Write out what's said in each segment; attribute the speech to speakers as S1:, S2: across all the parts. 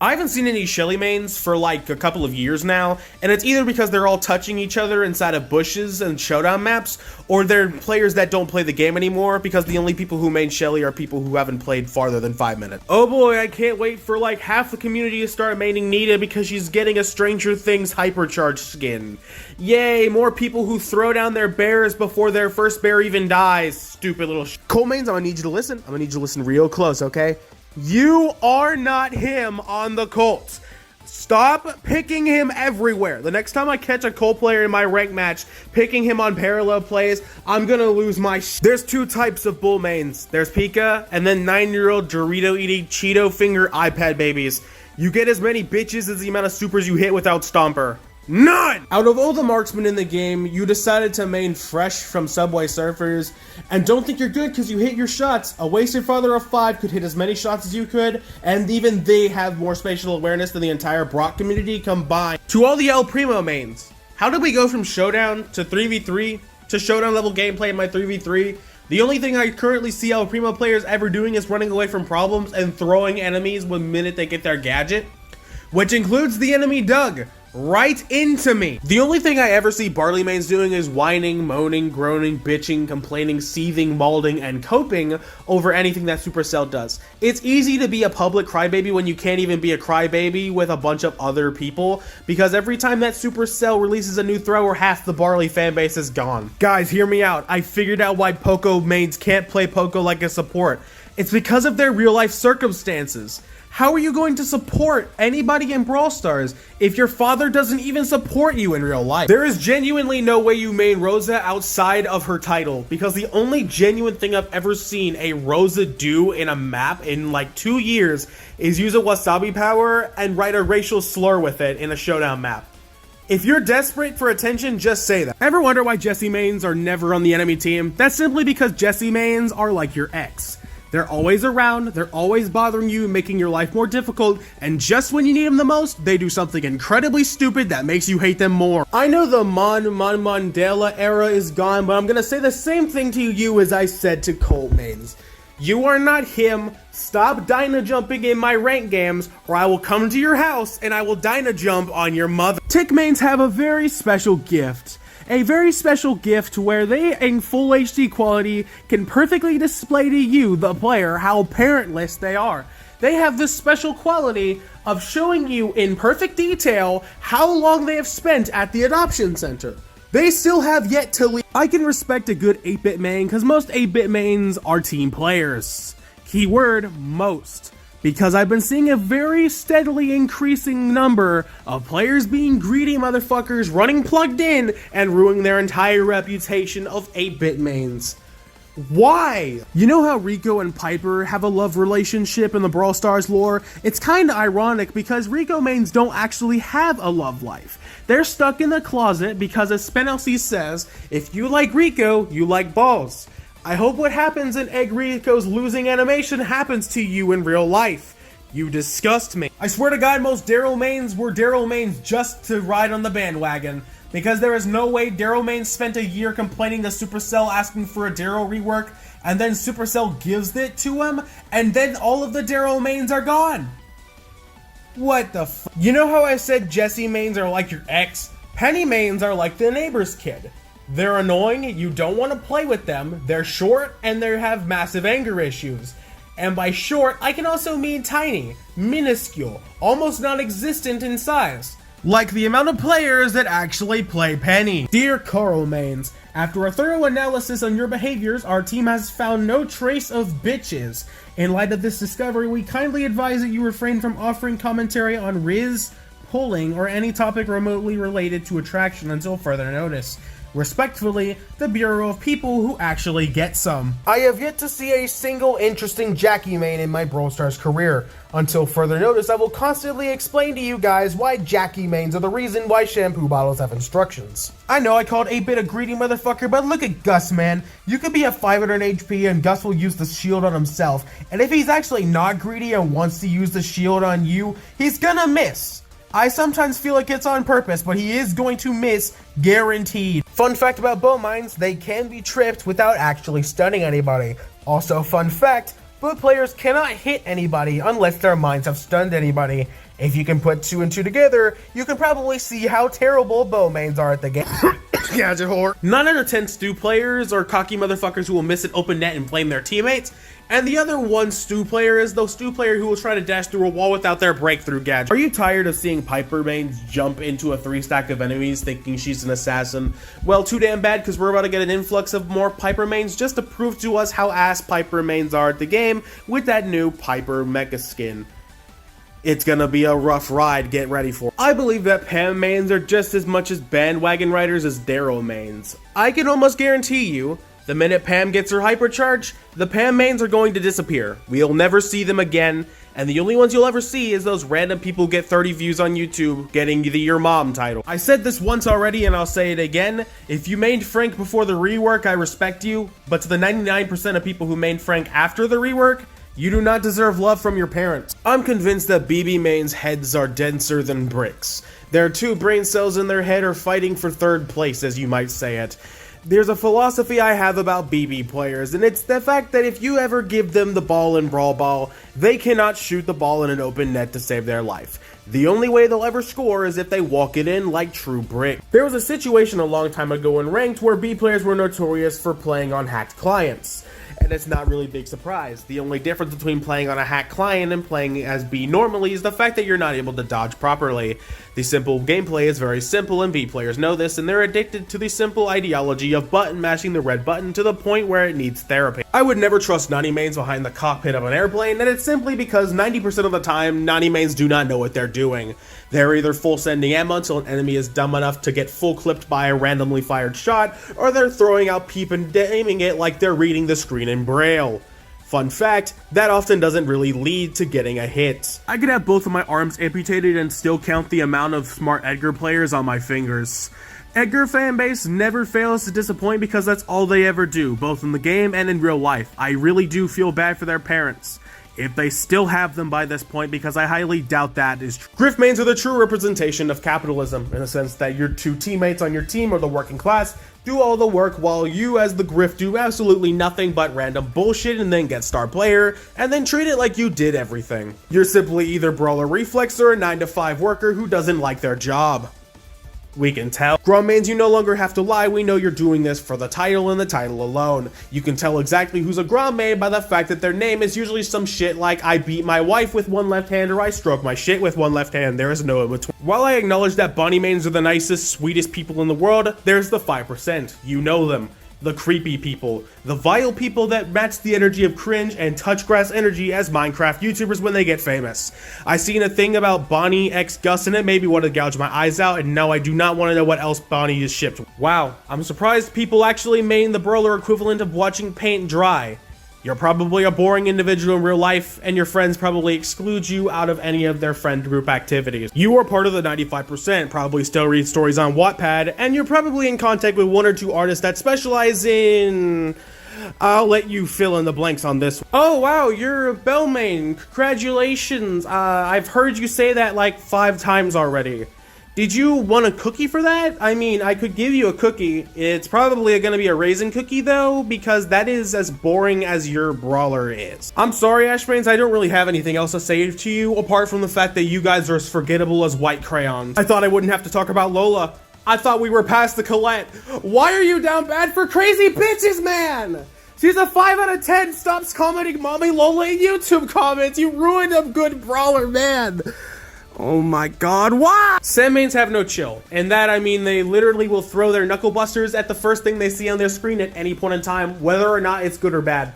S1: I haven't seen any Shelly mains for like a couple of years now, and it's either because they're all touching each other inside of bushes and showdown maps, or they're players that don't play the game anymore because the only people who main Shelly are people who haven't played farther than 5 minutes. Oh boy, I can't wait for like half the community to start maining Nita because she's getting a Stranger Things hypercharged skin. Yay, more people who throw down their bears before their first bear even dies. Stupid little Cole mains, I'm gonna need you to listen. I'm gonna need you to listen real close, okay? You are not him on the Colts. Stop picking him everywhere. The next time I catch a Colt player in my rank match picking him on parallel plays, I'm gonna lose my There's two types of bull mains. There's Pika and then 9-year-old Dorito eating Cheeto finger iPad babies. You get as many bitches as the amount of supers you hit without Stomper. None! Out of all the marksmen in the game, you decided to main Fresh from Subway Surfers, and don't think you're good because you hit your shots. A wasted father of 5 could hit as many shots as you could, and even they have more spatial awareness than the entire Brock community combined. To all the El Primo mains, how did we go from Showdown to 3v3 to Showdown level gameplay in my 3v3? The only thing I currently see El Primo players ever doing is running away from problems and throwing enemies the minute they get their gadget, which includes the enemy Doug. Right into me. The only thing I ever see Barley mains doing is whining, moaning, groaning, bitching, complaining, seething, malding, and coping over anything that Supercell does. It's easy to be a public crybaby when you can't even be a crybaby with a bunch of other people, because every time that Supercell releases a new thrower, half the Barley fanbase is gone. Guys, hear me out. I figured out why Poco mains can't play Poco like a support. It's because of their real life circumstances. How are you going to support anybody in Brawl Stars if your father doesn't even support you in real life? There is genuinely no way you main Rosa outside of her title, because the only genuine thing I've ever seen a Rosa do in a map in like 2 years is use a wasabi power and write a racial slur with it in a showdown map. If you're desperate for attention, just say that. Ever wonder why Jessie mains are never on the enemy team? That's simply because Jessie mains are like your ex. They're always around, they're always bothering you, making your life more difficult, and just when you need them the most, they do something incredibly stupid that makes you hate them more. I know the Mandela era is gone, but I'm gonna say the same thing to you as I said to Colt mains. You are not him. Stop dyna jumping in my rank games, or I will come to your house and I will dyna jump on your mother. Tick mains have a very special gift. A very special gift where they, in full HD quality, can perfectly display to you, the player, how parentless they are. They have this special quality of showing you in perfect detail how long they have spent at the adoption center. They still have yet to leave. I can respect a good 8-bit main because most 8-bit mains are team players. Keyword, most. Because I've been seeing a very steadily increasing number of players being greedy motherfuckers running plugged in and ruining their entire reputation of 8-bit mains. Why? You know how Rico and Piper have a love relationship in the Brawl Stars lore? It's kinda ironic because Rico mains don't actually have a love life. They're stuck in the closet because, as Spenelcy says, if you like Rico, you like balls. I hope what happens in Egg Rico's losing animation happens to you in real life. You disgust me. I swear to God, most Daryl mains were Daryl mains just to ride on the bandwagon, because there is no way Daryl mains spent a year complaining to Supercell asking for a Daryl rework, and then Supercell gives it to him, and then all of the Daryl mains are gone. What the f? You know how I said Jessie mains are like your ex? Penny mains are like the neighbor's kid. They're annoying, you don't want to play with them, they're short, and they have massive anger issues. And by short, I can also mean tiny, minuscule, almost non-existent in size. Like the amount of players that actually play Penny. Dear Carl mains, after a thorough analysis on your behaviors, our team has found no trace of bitches. In light of this discovery, we kindly advise that you refrain from offering commentary on Riz, pulling, or any topic remotely related to attraction until further notice. Respectfully, the Bureau of People Who Actually Get Some. I have yet to see a single interesting Jackie main in my Brawl Stars career. Until further notice, I will constantly explain to you guys why Jackie mains are the reason why shampoo bottles have instructions. I know I called 8-bit a greedy motherfucker, but look at Gus, man. You could be at 500 HP and Gus will use the shield on himself, and if he's actually not greedy and wants to use the shield on you, he's gonna miss. I sometimes feel like it's on purpose, but he is going to miss, guaranteed. Fun fact about bow mines, they can be tripped without actually stunning anybody. Also, fun fact, bow players cannot hit anybody unless their mines have stunned anybody. If you can put 2 and 2 together, you can probably see how terrible bow mains are at the game. Gadget whore. 9 out of 10 stew players are cocky motherfuckers who will miss an open net and blame their teammates. And the other one stew player is the stew player who will try to dash through a wall without their breakthrough gadget. Are you tired of seeing Piper mains jump into a 3-stack of enemies thinking she's an assassin? Well, too damn bad, because we're about to get an influx of more Piper mains just to prove to us how ass Piper mains are at the game with that new Piper mecha skin. It's gonna be a rough ride, get ready for it. I believe that Pam mains are just as much as bandwagon riders as Daryl mains. I can almost guarantee you, the minute Pam gets her hypercharge, the Pam mains are going to disappear. We'll never see them again, and the only ones you'll ever see is those random people who get 30 views on YouTube getting the Your Mom title. I said this once already and I'll say it again, if you mained Frank before the rework, I respect you, but to the 99% of people who mained Frank after the rework, you do not deserve love from your parents. I'm convinced that BB mains' heads are denser than bricks. Their 2 brain cells in their head are fighting for 3rd place, as you might say it. There's a philosophy I have about BB players, and it's the fact that if you ever give them the ball in Brawl Ball, they cannot shoot the ball in an open net to save their life. The only way they'll ever score is if they walk it in like true brick. There was a situation a long time ago in Ranked where B players were notorious for playing on hacked clients. And it's not really a big surprise. The only difference between playing on a hacked client and playing as B normally is the fact that you're not able to dodge properly. The simple gameplay is very simple and B players know this, and they're addicted to the simple ideology of button mashing the red button to the point where it needs therapy. I would never trust Nani mains behind the cockpit of an airplane, and it's simply because 90% of the time, Nani mains do not know what they're doing. They're either full sending ammo until an enemy is dumb enough to get full clipped by a randomly fired shot, or they're throwing out peep and aiming it like they're reading the screen in Braille. Fun fact, that often doesn't really lead to getting a hit. I could have both of my arms amputated and still count the amount of smart Edgar players on my fingers. Edgar fanbase never fails to disappoint because that's all they ever do, both in the game and in real life. I really do feel bad for their parents, if they still have them by this point, because I highly doubt that is true. Grift mains are the true representation of capitalism, in the sense that your 2 teammates on your team are the working class, do all the work while you as the grift do absolutely nothing but random bullshit and then get star player, and then treat it like you did everything. You're simply either Brawler Reflex or a 9-to-5 worker who doesn't like their job. We can tell. Grom mains, you no longer have to lie, we know you're doing this for the title and the title alone. You can tell exactly who's a Grom main by the fact that their name is usually some shit like I beat my wife with one left hand or I stroke my shit with one left hand, there is no in between. While I acknowledge that Bonnie mains are the nicest, sweetest people in the world, there's the 5%. You know them. The creepy people, the vile people that match the energy of cringe and touch grass energy as Minecraft YouTubers when they get famous. I seen a thing about Bonnie x Gus and it made me want to gouge my eyes out, and now I do not want to know what else Bonnie is shipped. Wow, I'm surprised people actually main the brawler equivalent of watching paint dry. You're probably a boring individual in real life, and your friends probably exclude you out of any of their friend group activities. You are part of the 95%, probably still read stories on Wattpad, and you're probably in contact with 1 or 2 artists that specialize in... I'll let you fill in the blanks on this one. Oh wow, you're a Bell main, congratulations. I've heard you say that like 5 times already. Did you want a cookie for that? I mean, I could give you a cookie. It's probably gonna be a raisin cookie though, because that is as boring as your brawler is. I'm sorry, Ashbrains, I don't really have anything else to say to you, apart from the fact that you guys are as forgettable as white crayons. I thought I wouldn't have to talk about Lola. I thought we were past the Colette. Why are you down bad for crazy bitches, man? She's a 5 out of 10. Stop commenting Mommy Lola in YouTube comments. You ruined a good brawler, man. Oh my god, why? Sam mains have no chill, and that I mean they literally will throw their knuckle busters at the first thing they see on their screen at any point in time, whether or not it's good or bad.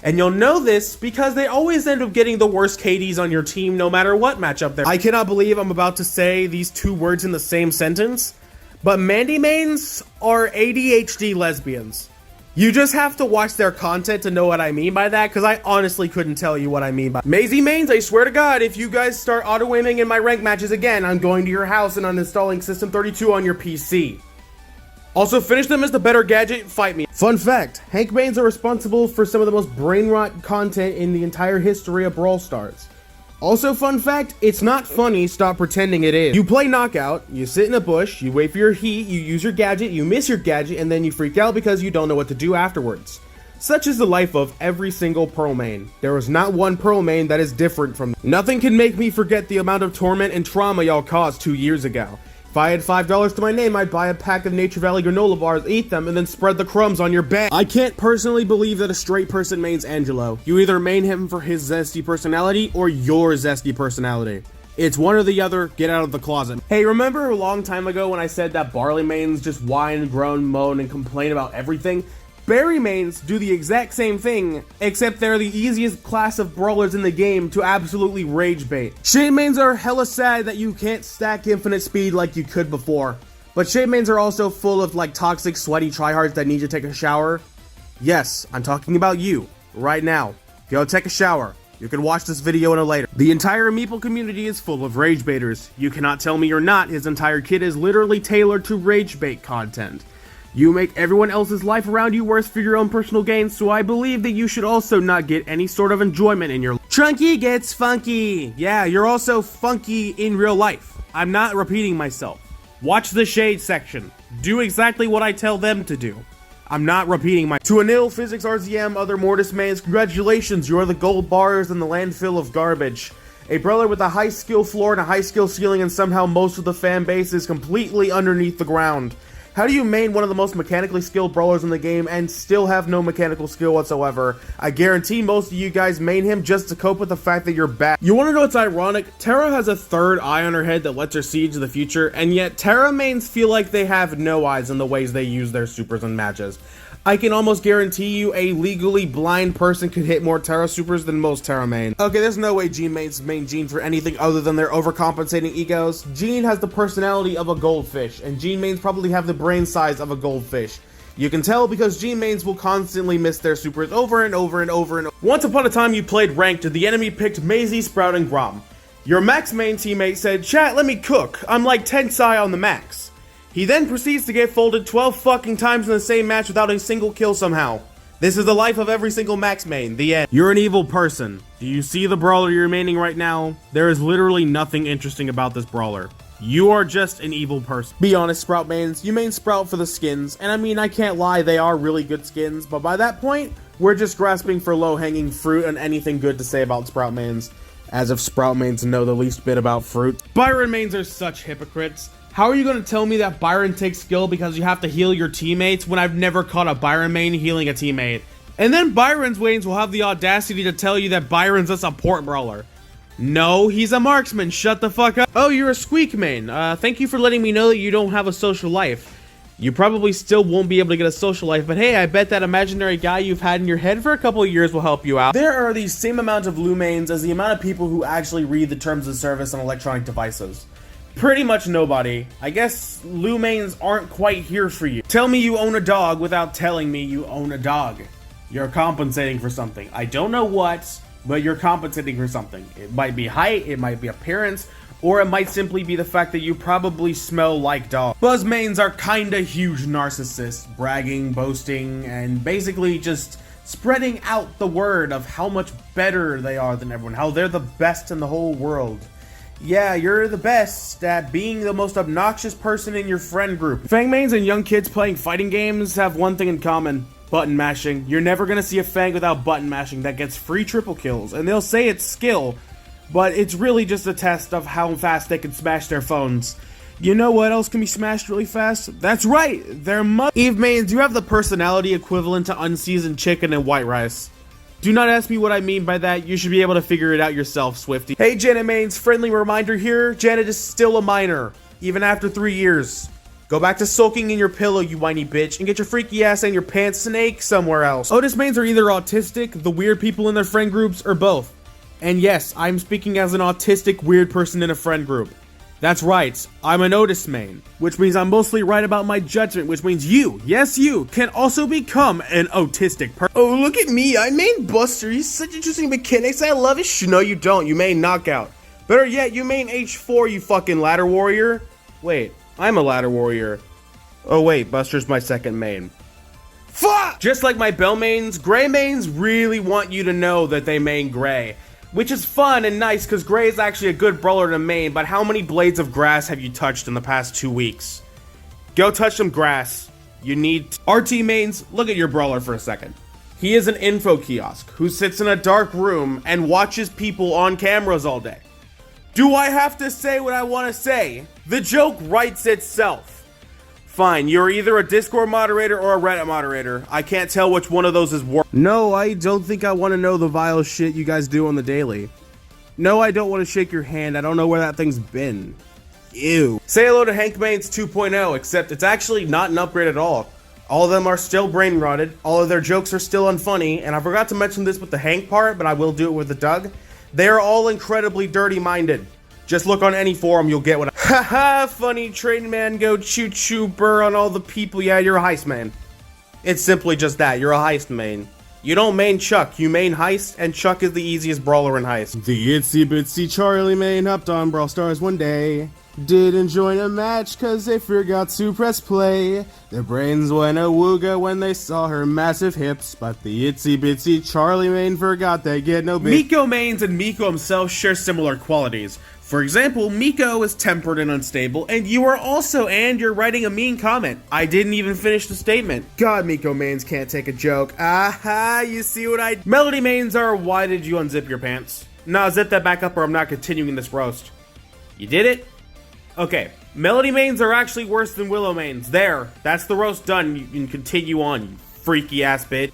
S1: And you'll know this because they always end up getting the worst KDs on your team no matter what matchup they're. I cannot believe I'm about to say these 2 words in the same sentence, but Mandy mains are ADHD lesbians. You just have to watch their content to know what I mean by that, because I honestly couldn't tell you what I mean by Maisie mains, I swear to god, if you guys start auto-aiming in my rank matches again, I'm going to your house and uninstalling System 32 on your PC. Also, finish them as the better gadget, fight me. Fun fact, Hank mains are responsible for some of the most brain rot content in the entire history of Brawl Stars. Also, fun fact, it's not funny, stop pretending it is. You play Knockout, you sit in a bush, you wait for your heat, you use your gadget, you miss your gadget, and then you freak out because you don't know what to do afterwards. Such is the life of every single Pearl main. There is not one Pearl main that is different from them. Nothing can make me forget the amount of torment and trauma y'all caused 2 years ago. If I had $5 to my name, I'd buy a pack of Nature Valley granola bars, eat them, and then spread the crumbs on your bed. I can't personally believe that a straight person mains Angelo. You either main him for his zesty personality or your zesty personality. It's one or the other, get out of the closet. Hey, remember a long time ago when I said that barley mains just whine, groan, moan, and complain about everything? Berry mains do the exact same thing, except they're the easiest class of brawlers in the game to absolutely rage bait. Shade mains are hella sad that you can't stack infinite speed like you could before. But shade mains are also full of like toxic, sweaty tryhards that need to take a shower. Yes, I'm talking about you, right now. Go take a shower. You can watch this video in a later. The entire Meeple community is full of rage baiters. You cannot tell me you're not. His entire kit is literally tailored to rage bait content. You make everyone else's life around you worse for your own personal gain, so I believe that you should also not get any sort of enjoyment in your life. Chunky gets funky. Yeah, you're also funky in real life. I'm not repeating myself. Watch the shade section. Do exactly what I tell them to do. I'm not repeating my— To Anil, Physics, RZM, other Mortis mains, congratulations, you are the gold bars in the landfill of garbage. A brawler with a high skill floor and a high skill ceiling, and somehow most of the fan base is completely underneath the ground. How do you main one of the most mechanically skilled brawlers in the game and still have no mechanical skill whatsoever? I guarantee most of you guys main him just to cope with the fact that you're bad. You wanna know what's ironic? Terra has a third eye on her head that lets her see into the future, and yet Terra mains feel like they have no eyes in the ways they use their supers and matches. I can almost guarantee you a legally blind person could hit more Terra supers than most Terra main. Okay, there's no way Gene mains main Gene for anything other than their overcompensating egos. Gene has the personality of a goldfish, and Gene mains probably have the brain size of a goldfish. You can tell because Gene mains will constantly miss their supers over and over and over and over. Once upon a time you played ranked and the enemy picked Maisie, Sprout, and Grom. Your max main teammate said, "Chat, let me cook. I'm like 10 psi on the max." He then proceeds to get folded 12 fucking times in the same match without a single kill somehow. This is the life of every single max main, the end. You're an evil person. Do you see the brawler you're maining right now? There is literally nothing interesting about this brawler. You are just an evil person. Be honest, Sprout mains, you main Sprout for the skins, and I mean, I can't lie, they are really good skins, but by that point, we're just grasping for low-hanging fruit and anything good to say about Sprout mains, as if Sprout mains know the least bit about fruit. Byron mains are such hypocrites. How are you going to tell me that Byron takes skill because you have to heal your teammates when I've never caught a Byron main healing a teammate? And then Byron's mains will have the audacity to tell you that Byron's a support brawler. No, he's a marksman, shut the fuck up. Oh, you're a Squeak main. Thank you for letting me know that you don't have a social life. You probably still won't be able to get a social life, but hey, I bet that imaginary guy you've had in your head for a couple of years will help you out. There are the same amount of Lou mains as the amount of people who actually read the terms of service on electronic devices. Pretty much nobody. I guess Lou mains aren't quite here for you. Tell me you own a dog without telling me you own a dog. You're compensating for something. I don't know what, but you're compensating for something. It might be height, it might be appearance, or it might simply be the fact that you probably smell like dog. Buzz mains are kinda huge narcissists, bragging, boasting, and basically just spreading out the word of how much better they are than everyone, how they're the best in the whole world. Yeah, you're the best at being the most obnoxious person in your friend group. Fang mains and young kids playing fighting games have one thing in common: button mashing. You're never gonna see a Fang without button mashing that gets free triple kills, and they'll say it's skill, but it's really just a test of how fast they can smash their phones. You know what else can be smashed really fast? That's right, their Eve mains, you have the personality equivalent to unseasoned chicken and white rice. Do not ask me what I mean by that, you should be able to figure it out yourself, Swifty. Hey Janet mains, friendly reminder here, Janet is still a minor, even after 3 years. Go back to sulking in your pillow, you whiny bitch, and get your freaky ass and your pants snake somewhere else. Otis mains are either autistic, the weird people in their friend groups, or both. And yes, I'm speaking as an autistic weird person in a friend group. That's right, I'm an Otis main, which means I'm mostly right about my judgment, which means you, yes you, can also become an autistic person. Oh, look at me, I main Buster, he's such interesting mechanics, I love it. No, you don't, you main Knockout. Better yet, you main H4, you fucking ladder warrior. Wait, I'm a ladder warrior. Oh wait, Buster's my second main. Fuck! Just like my Bell mains, Gray mains really want you to know that they main Gray. Which is fun and nice, because Gray is actually a good brawler to main, but how many blades of grass have you touched in the past 2 weeks? Go touch some grass. You need RT mains, look at your brawler for a second. He is an info kiosk who sits in a dark room and watches people on cameras all day. Do I have to say what I want to say? The joke writes itself. Fine, you're either a Discord moderator or a Reddit moderator. I can't tell which one of those is worse. No, I don't think I want to know the vile shit you guys do on the daily. No, I don't want to shake your hand. I don't know where that thing's been. Ew. Say hello to Hank Mains 2.0, except it's actually not an upgrade at all. All of them are still brain rotted, all of their jokes are still unfunny, and I forgot to mention this with the Hank part, but I will do it with the Doug. They are all incredibly dirty-minded. Just look on any forum, you'll get what I— Haha, funny train man, go choo-choo burr on all the people. Yeah, you're a heist man. It's simply just that, you're a heist main. You don't main Chuck, you main heist, and Chuck is the easiest brawler in heist. The itsy bitsy Charlie main hopped on Brawl Stars one day. Didn't join a match cause they forgot to press play. Their brains went awooga when they saw her massive hips, but the itsy bitsy Charlie main forgot they get no bit. Miko mains and Miko himself share similar qualities. For example, Miko is tempered and unstable, and you are also, and you're writing a mean comment. I didn't even finish the statement. God, Miko mains can't take a joke. Aha, you see what I— Melody mains are, why did you unzip your pants? Nah, zip that back up or I'm not continuing this roast. You did it? Okay, Melody mains are actually worse than Willow mains. There, that's the roast done. You can continue on, you freaky ass bitch.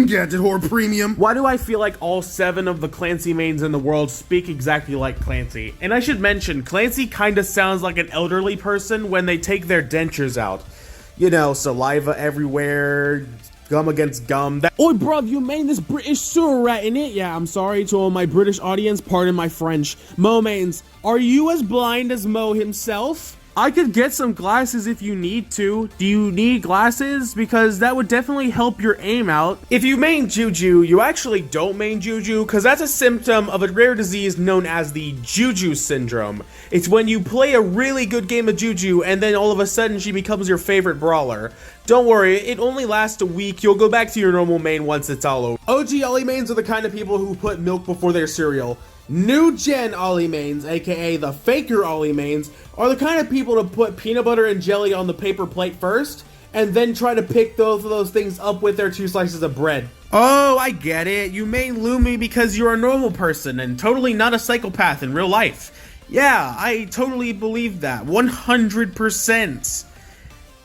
S1: Gadget whore premium. Why do I feel like all 7 of the Clancy mains in the world speak exactly like Clancy? And I should mention, Clancy kinda sounds like an elderly person when they take their dentures out. You know, saliva everywhere, gum against gum. Oi bruv, you main this British sewer rat in it? Yeah, I'm sorry to all my British audience, pardon my French. Mo mains, are you as blind as Mo himself? I could get some glasses if you need to. Do you need glasses? Because that would definitely help your aim out. If you main Juju, you actually don't main Juju, because that's a symptom of a rare disease known as the Juju syndrome. It's when you play a really good game of Juju and then all of a sudden she becomes your favorite brawler. Don't worry, it only lasts a week. You'll go back to your normal main once it's all over. OG Ollie mains are the kind of people who put milk before their cereal. New gen Ollie mains, aka the faker Ollie mains, are the kind of people to put peanut butter and jelly on the paper plate first, and then try to pick both of those things up with their 2 slices of bread. Oh, I get it. You main Lumi because you're a normal person and totally not a psychopath in real life. Yeah, I totally believe that. 100%.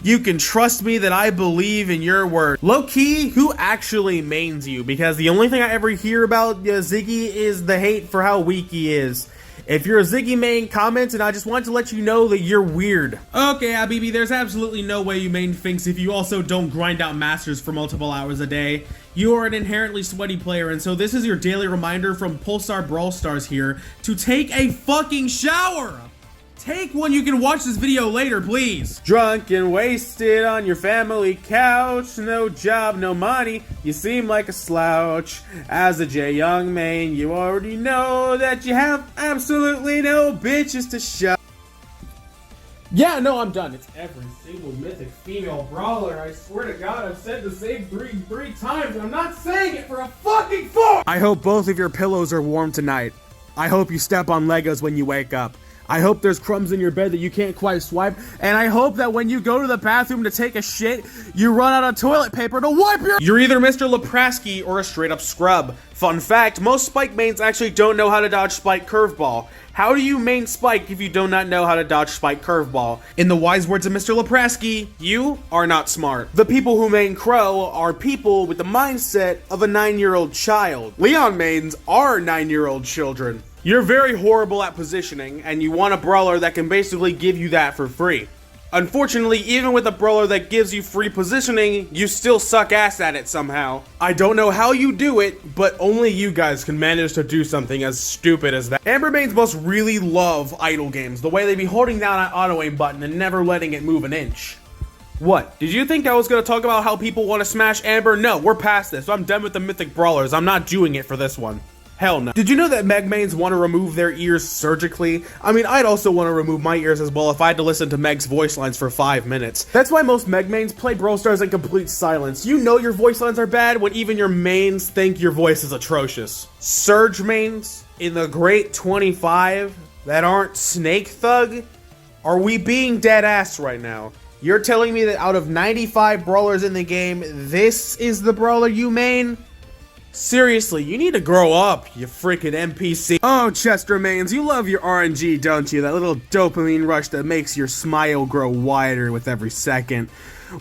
S1: You can trust me that I believe in your word. Low-key, who actually mains you? Because the only thing I ever hear about Ziggy is the hate for how weak he is. If you're a Ziggy main, comment, and I just want to let you know that you're weird. Okay, Habibi, there's absolutely no way you main Finks if you also don't grind out masters for multiple hours a day. You are an inherently sweaty player, and so this is your daily reminder from Pulsar Brawl Stars here to take a fucking shower! Take one, you can watch this video later, please. Drunk and wasted on your family couch, no job, no money, you seem like a slouch. As a J Young main, you already know that you have absolutely no bitches to show. Yeah, no, I'm done. It's every single mythic female brawler. I swear to God, I've said the same three times, and I'm not saying it for a fucking fourth! I hope both of your pillows are warm tonight. I hope you step on Legos when you wake up. I hope there's crumbs in your bed that you can't quite swipe, and I hope that when you go to the bathroom to take a shit, you run out of toilet paper to wipe your— You're either Mr. Leprasky or a straight up scrub. Fun fact, most Spike mains actually don't know how to dodge Spike Curveball. How do you main Spike if you do not know how to dodge Spike Curveball? In the wise words of Mr. Leprasky, you are not smart. The people who main Crow are people with the mindset of a 9-year-old child. Leon mains are 9-year-old children. You're very horrible at positioning, and you want a brawler that can basically give you that for free. Unfortunately, even with a brawler that gives you free positioning, you still suck ass at it somehow. I don't know how you do it, but only you guys can manage to do something as stupid as that. Amber mains must really love idle games, the way they be holding down an auto aim button and never letting it move an inch. What? Did you think I was going to talk about how people want to smash Amber? No, we're past this. I'm done with the mythic brawlers. I'm not doing it for this one. Hell no. Did you know that Meg mains want to remove their ears surgically? I mean, I'd also want to remove my ears as well if I had to listen to Meg's voice lines for 5 minutes. That's why most Meg mains play Brawl Stars in complete silence. You know your voice lines are bad when even your mains think your voice is atrocious. Surge mains in the Great 25 that aren't Snake Thug? Are we being dead ass right now? You're telling me that out of 95 brawlers in the game, this is the brawler you main? Seriously, you need to grow up, you freaking NPC. Oh, Chester mains, you love your RNG, don't you? That little dopamine rush that makes your smile grow wider with every second.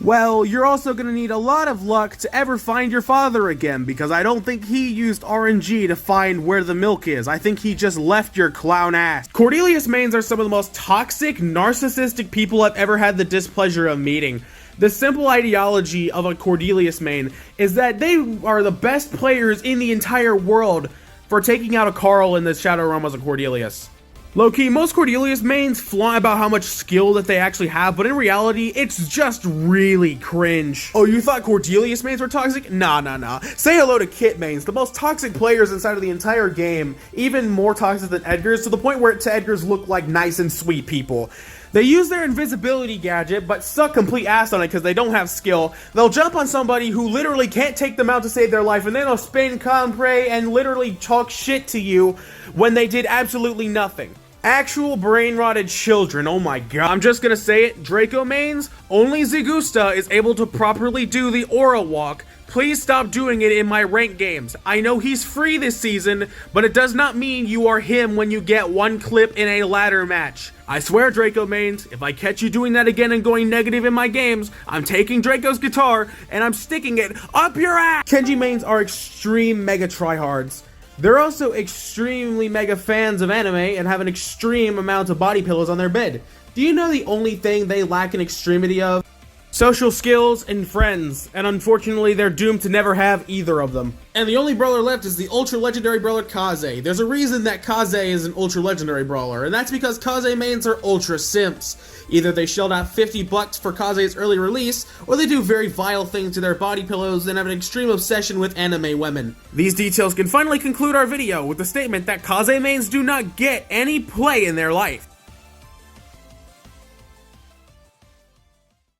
S1: Well, you're also gonna need a lot of luck to ever find your father again, because I don't think he used RNG to find where the milk is. I think he just left your clown ass. Cordelius mains are some of the most toxic, narcissistic people I've ever had the displeasure of meeting. The simple ideology of a Cordelius main is that they are the best players in the entire world for taking out a Carl in the Shadow Realm as a Cordelius. Low-key, most Cordelius mains flaunt about how much skill that they actually have, but in reality, it's just really cringe. Oh, you thought Cordelius mains were toxic? Nah. Say hello to Kit mains, the most toxic players inside of the entire game, even more toxic than Edgar's, to the point where to Edgar's look like nice and sweet people. They use their invisibility gadget, but suck complete ass on it because they don't have skill. They'll jump on somebody who literally can't take them out to save their life, and then they'll spin compre and literally talk shit to you when they did absolutely nothing. Actual brain-rotted children, oh my god. I'm just gonna say it, Draco mains, only Zigusta is able to properly do the aura walk. Please stop doing it in my ranked games. I know he's free this season, but it does not mean you are him when you get one clip in a ladder match. I swear, Draco mains, if I catch you doing that again and going negative in my games, I'm taking Draco's guitar and I'm sticking it up your ass! Kenji mains are extreme mega tryhards. They're also extremely mega fans of anime and have an extreme amount of body pillows on their bed. Do you know the only thing they lack an extremity of? Social skills and friends, and unfortunately they're doomed to never have either of them. And the only brawler left is the ultra legendary brawler Kaze. There's a reason that Kaze is an ultra legendary brawler, and that's because Kaze mains are ultra simps. Either they shelled out $50 for Kaze's early release, or they do very vile things to their body pillows and have an extreme obsession with anime women. These details can finally conclude our video with the statement that Kaze mains do not get any play in their life.